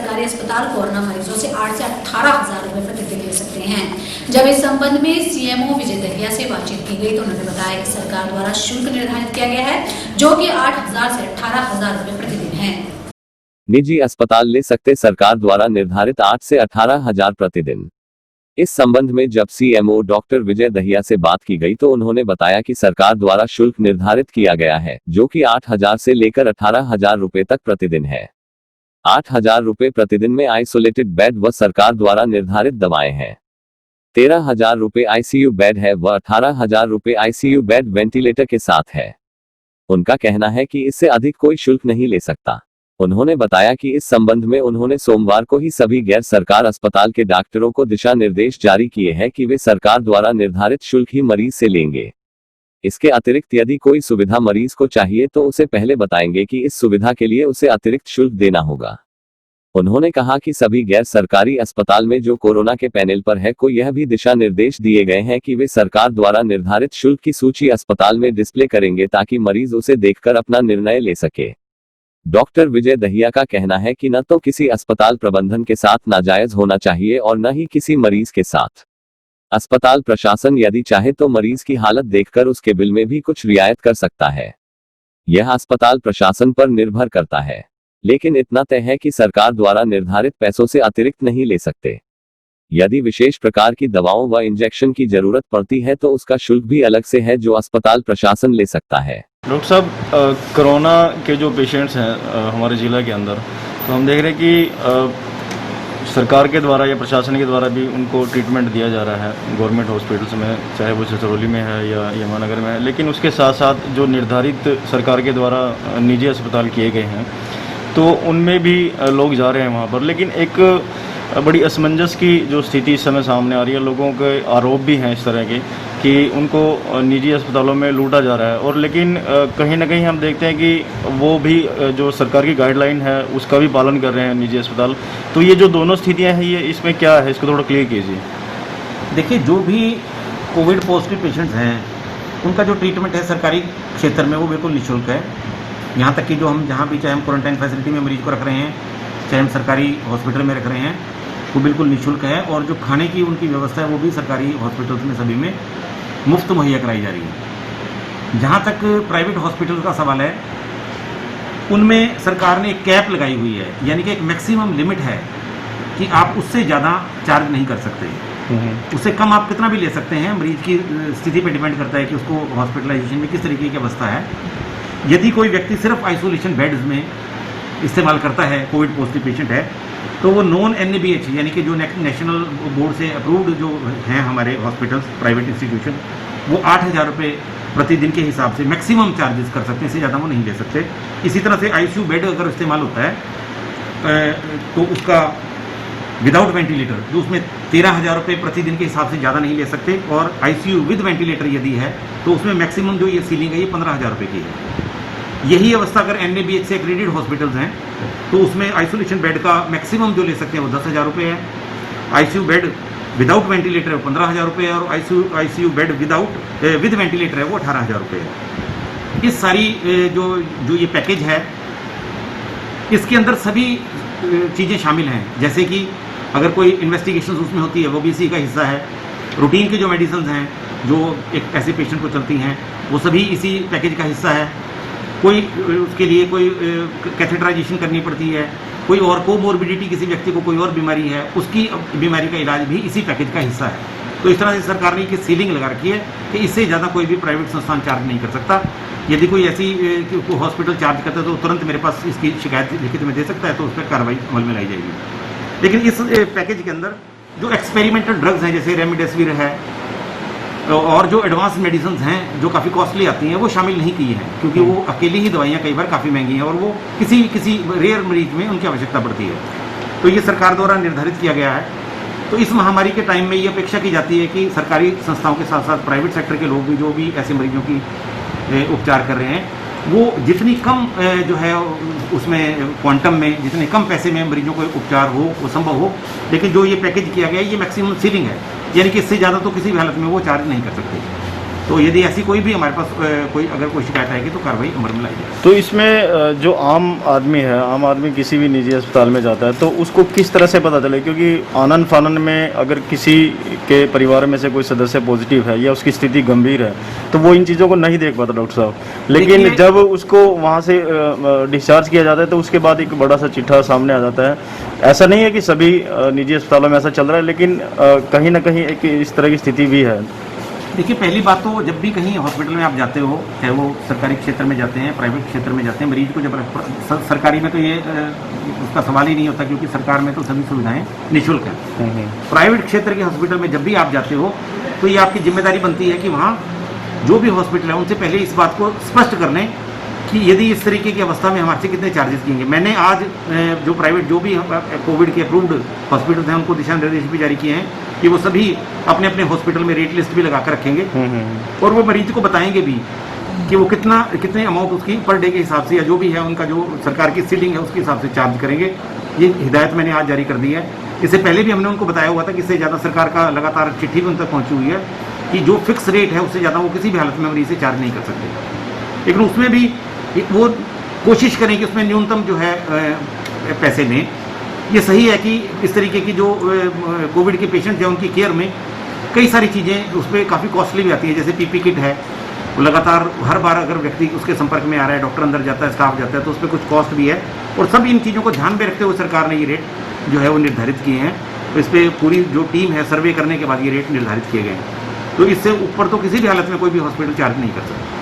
सरकारी अस्पताल कोरोना मरीजों से 8 से 18,000 रुपए प्रतिदिन ले सकते हैं। जब इस संबंध में सीएमओ विजय दहिया से बातचीत की गई तो उन्होंने बताया कि सरकार द्वारा शुल्क निर्धारित किया गया है जो कि 8,000 से 18,000 रुपए प्रतिदिन है। निजी अस्पताल ले सकते सरकार द्वारा निर्धारित 8 से 18,000 प्रतिदिन। इस संबंध में जब सीएमओ डॉक्टर विजय दहिया से बात की गई तो उन्होंने बताया कि सरकार द्वारा शुल्क निर्धारित किया गया है जो कि 8,000 से लेकर 18,000 रुपए तक प्रतिदिन है। 8,000 रुपए प्रतिदिन में आइसोलेटेड बेड व सरकार द्वारा निर्धारित दवाएं हैं। 13,000 रुपए आईसीयू बेड है व 18,000 रुपए आईसीयू बेड वेंटिलेटर के साथ है। उनका कहना है कि इससे अधिक कोई शुल्क नहीं ले सकता। उन्होंने बताया कि इस संबंध में उन्होंने सोमवार को ही सभी गैर सरकार अस्पताल के डॉक्टरों को दिशा निर्देश जारी किए हैं कि वे सरकार द्वारा निर्धारित शुल्क ही मरीज से लेंगे। इसके अतिरिक्त यदि कोई सुविधा मरीज को चाहिए तो उसे पहले बताएंगे कि इस सुविधा के लिए उसे अतिरिक्त शुल्क देना होगा। उन्होंने कहा कि सभी गैर सरकारी अस्पताल में जो कोरोना के पैनल पर है को यह भी दिशा निर्देश दिए गए हैं कि वे सरकार द्वारा निर्धारित शुल्क की सूची अस्पताल में डिस्प्ले करेंगे ताकि मरीज उसे देखकर अपना निर्णय ले सके। डॉक्टर विजय दहिया का कहना है कि न तो किसी अस्पताल प्रबंधन के साथ नाजायज होना चाहिए और न ही किसी मरीज के साथ। अस्पताल प्रशासन यदि चाहे तो मरीज की हालत देखकर उसके बिल में भी कुछ रियायत कर सकता है। यह अस्पताल प्रशासन पर निर्भर करता है, लेकिन इतना तय है कि सरकार द्वारा निर्धारित पैसों से अतिरिक्त नहीं ले सकते। यदि विशेष प्रकार की दवाओं व इंजेक्शन की जरूरत पड़ती है तो उसका शुल्क भी अलग से है जो अस्पताल प्रशासन ले सकता है। डॉक्टर साहब, कोरोना के जो पेशेंट्स हैं हमारे ज़िला के अंदर, तो हम देख रहे हैं कि सरकार के द्वारा या प्रशासन के द्वारा भी उनको ट्रीटमेंट दिया जा रहा है गवर्नमेंट हॉस्पिटल्स में, चाहे वो छछरौली में है या यमुनानगर में है। लेकिन उसके साथ साथ जो निर्धारित सरकार के द्वारा निजी अस्पताल किए गए हैं तो उनमें भी लोग जा रहे हैं वहाँ पर। लेकिन एक बड़ी असमंजस की जो स्थिति इस समय सामने आ रही है, लोगों के आरोप भी हैं इस तरह के कि उनको निजी अस्पतालों में लूटा जा रहा है। और लेकिन कहीं ना कहीं हम देखते हैं कि वो भी जो सरकार की गाइडलाइन है उसका भी पालन कर रहे हैं निजी अस्पताल। तो ये जो दोनों स्थितियां हैं, ये इसमें क्या है, इसको थोड़ा क्लियर कीजिए। देखिए, जो भी कोविड पॉजिटिव पेशेंट्स हैं उनका जो ट्रीटमेंट है सरकारी क्षेत्र में वो बिल्कुल निःशुल्क है। यहाँ तक कि जो हम जहाँ भी चाहे हम क्वारंटाइन फैसिलिटी में मरीज को रख रहे हैं, चाहे हम सरकारी हॉस्पिटल में रख रहे हैं, वो बिल्कुल निःशुल्क है। और जो खाने की उनकी व्यवस्था है वो भी सरकारी हॉस्पिटल्स में सभी में मुफ्त मुहैया कराई जा रही है। जहाँ तक प्राइवेट हॉस्पिटल का सवाल है, उनमें सरकार ने एक कैप लगाई हुई है, यानी कि एक मैक्सिमम लिमिट है कि आप उससे ज़्यादा चार्ज नहीं कर सकते। उससे कम आप कितना भी ले सकते हैं। मरीज की स्थिति पर डिपेंड करता है कि उसको हॉस्पिटलाइजेशन में किस तरीके की अवस्था है। यदि कोई व्यक्ति सिर्फ आइसोलेशन बेड्स में इस्तेमाल करता है, कोविड पॉजिटिव पेशेंट है, तो वो नॉन NABH यानी कि जो नेशनल बोर्ड से अप्रूव्ड जो हैं हमारे हॉस्पिटल्स, प्राइवेट इंस्टीट्यूशन, वो 8,000 रुपये प्रतिदिन के हिसाब से मैक्सिमम चार्जेस कर सकते हैं, इससे ज़्यादा वो नहीं ले सकते। इसी तरह से ICU बेड अगर इस्तेमाल होता है तो उसका विदाउट वेंटिलेटर जो उसमें 13,000 रुपये प्रतिदिन के हिसाब से ज़्यादा नहीं ले सकते। और ICU विद वेंटिलेटर यदि है तो उसमें मैक्सिमम जो ये सीलिंग है ये 15,000 रुपये की है। यही अवस्था अगर NABH से एक्रेडिटेड हॉस्पिटल्स हैं तो उसमें आइसोलेशन बेड का मैक्सिमम जो ले सकते हैं वो 10,000 रुपये है। ICU बेड विदाउट वेंटिलेटर है 15,000 रुपये है, और ICU बेड विद वेंटिलेटर है वो 18,000 रुपये है। इस सारी जो ये पैकेज है, इसके अंदर सभी चीज़ें शामिल हैं। जैसे कि अगर कोई इन्वेस्टिगेशन उसमें होती है वो भी इसी का हिस्सा है। रूटीन की जो मेडिसिन हैं जो एक ऐसे पेशेंट को चलती हैं वो सभी इसी पैकेज का हिस्सा है। कोई उसके लिए कोई कैथेटराइजेशन करनी पड़ती है, कोई और कोमोर्बिडिटी, किसी व्यक्ति को कोई और बीमारी है, उसकी बीमारी का इलाज भी इसी पैकेज का हिस्सा है। तो इस तरह से सरकार ने एक सीलिंग लगा रखी है कि इससे ज़्यादा कोई भी प्राइवेट संस्थान चार्ज नहीं कर सकता। यदि कोई ऐसी हॉस्पिटल चार्ज करता है तो तुरंत मेरे पास इसकी शिकायत लिखित में दे सकता है, तो उस पर कार्रवाई अमल में लाई जाएगी। लेकिन इस पैकेज के अंदर जो एक्सपेरिमेंटल ड्रग्स हैं जैसे रेमडेसिविर है और जो एडवांस मेडिसिन हैं जो काफ़ी कॉस्टली आती हैं वो शामिल नहीं की हैं, क्योंकि वो अकेली ही दवाइयाँ कई बार काफ़ी महंगी हैं और वो किसी रेयर मरीज में उनकी आवश्यकता पड़ती है। तो ये सरकार द्वारा निर्धारित किया गया है। तो इस महामारी के टाइम में ये अपेक्षा की जाती है कि सरकारी संस्थाओं के साथ साथ प्राइवेट सेक्टर के लोग भी जो भी ऐसे मरीजों की उपचार कर रहे हैं वो जितनी कम जो है उसमें क्वांटम में जितने कम पैसे में मरीजों को उपचार हो वो संभव हो। लेकिन जो ये पैकेज किया गया है ये मैक्सिमम सीलिंग है, यानी कि इससे ज़्यादा तो किसी भी हालत में वो चार्ज नहीं कर सकते। तो यदि ऐसी कोई भी हमारे पास कोई अगर कोई शिकायत आएगी तो कार्रवाई अमल में लाई जाएगी। तो इसमें जो आम आदमी है, आम आदमी किसी भी निजी अस्पताल में जाता है तो उसको किस तरह से पता चले, क्योंकि आनन फानन में अगर किसी के परिवार में से कोई सदस्य पॉजिटिव है या उसकी स्थिति गंभीर है तो वो इन चीज़ों को नहीं देख पाता डॉक्टर साहब, लेकिन जब उसको वहाँ से डिस्चार्ज किया जाता है तो उसके बाद एक बड़ा सा चिट्ठा सामने आ जाता है। ऐसा नहीं है कि सभी निजी अस्पतालों में ऐसा चल रहा है, लेकिन कहीं ना कहीं एक इस तरह की स्थिति भी है। देखिए, पहली बात तो जब भी कहीं हॉस्पिटल में आप जाते हो, चाहे वो सरकारी क्षेत्र में जाते हैं, प्राइवेट क्षेत्र में जाते हैं, मरीज को जब सरकारी में तो ये उसका सवाल ही नहीं होता, क्योंकि सरकार में तो सभी सुविधाएं निःशुल्क हैं। प्राइवेट क्षेत्र के हॉस्पिटल में जब भी आप जाते हो तो ये आपकी जिम्मेदारी बनती है कि वहाँ जो भी हॉस्पिटल है उनसे पहले इस बात को स्पष्ट कर लें कि यदि इस तरीके की अवस्था में हमारे से कितने चार्जेस किएंगे। मैंने आज जो प्राइवेट जो भी कोविड के अप्रूव्ड हॉस्पिटल हैं उनको दिशा निर्देश भी जारी किए हैं कि वो सभी अपने अपने हॉस्पिटल में रेट लिस्ट भी लगा कर रखेंगे और वो मरीज को बताएंगे भी कि वो कितने अमाउंट उसकी पर डे के हिसाब से या जो भी है उनका जो सरकार की सीलिंग है उसके हिसाब से चार्ज करेंगे। ये हिदायत मैंने आज जारी कर दी है। इससे पहले भी हमने उनको बताया हुआ था कि इससे ज़्यादा सरकार का लगातार चिट्ठी भी उन तक पहुँची हुई है कि जो फिक्स रेट है उससे ज़्यादा वो किसी भी हालत में मरीज से चार्ज नहीं कर सकते, लेकिन उसमें भी वो कोशिश करें कि उसमें न्यूनतम जो है पैसे लें। ये सही है कि इस तरीके की जो कोविड के पेशेंट हैं उनकी केयर में कई सारी चीज़ें उस पर काफ़ी कॉस्टली भी आती है, जैसे पीपी किट है, वो लगातार हर बार अगर व्यक्ति उसके संपर्क में आ रहा है, डॉक्टर अंदर जाता है, स्टाफ जाता है, तो उस पर कुछ कॉस्ट भी है और सब इन चीज़ों को ध्यान में रखते हुए सरकार ने ये रेट जो है वो निर्धारित किए हैं। तो इस पर पूरी जो टीम है सर्वे करने के बाद ये रेट निर्धारित किए गए हैं। तो इससे ऊपर तो किसी भी हालत में कोई भी हॉस्पिटल चार्ज नहीं कर सकता।